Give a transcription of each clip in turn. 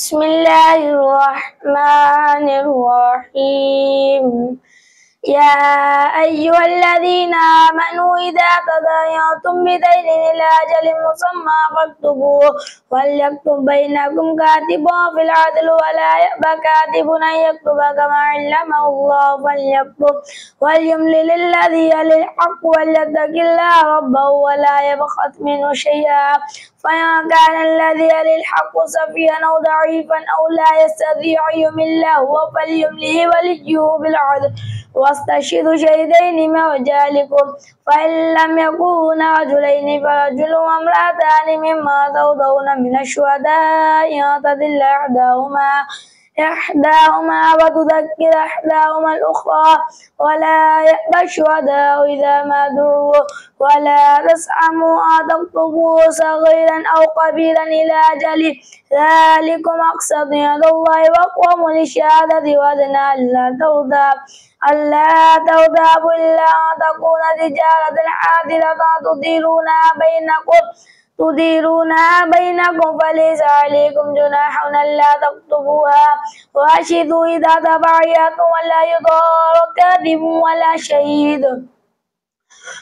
بسم الله الرحمن الرحيم. يا أيها الذين آمنوا إذا تداينتم بدين إلى أجل مسمى فاكتبوه وليكتب بينكم كاتب في العدل ولا يأبى كاتب أن يكتب كما علمه الله فليكتب وليملل الذي يلي الحق وليتق الله ربه ولا يبخس منه شيئا فإن كان الذي يلي الحق سفيها أو ضعيفا أو لا يستطيع يمل هو فليملل وليه بالعدل واستشهدوا شهيدين من رجالكم فإن لم يكونا رجلين فرجل وامرأتان مما ترضون من الشهداء أن تضل إحداهما وتذكر إحداهما الأخرى ولا يأبى الشهداء إذا ما دعوا ولا تسأموا أن تكتبوه صغيرا أو كبيرا إلى أجله ذلكم أقسط عند الله وأقوم للشهادة وأدنى ألا ترتابوا إلا أن تكون تجارة حاضرة تديرونها بينكم فليس عليكم جناح ألا تكتبوها وأشهدوا إذا تبايعتم ولا يضار كاتب ولا شهيد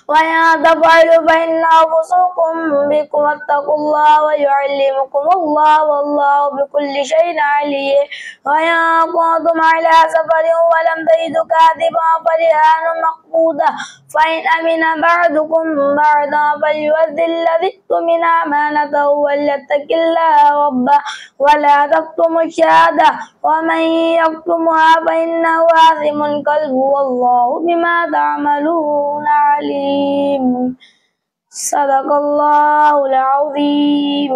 وإن تفعلوا فإنه فسوق بكم واتقوا الله ويعلمكم الله والله بكل شيء عليم. وإن كنتم على سفر ولم تجدوا كاتبا فرهان مقبوضة فإن أمن بعضكم بعضا فليؤدي الذي اؤتمن أمانته وليتق الله ربه ولا تكتموا الشهادة ومن يكتمها فإنه آثم قلبه والله بما تعملون عليم. صدق الله العظيم.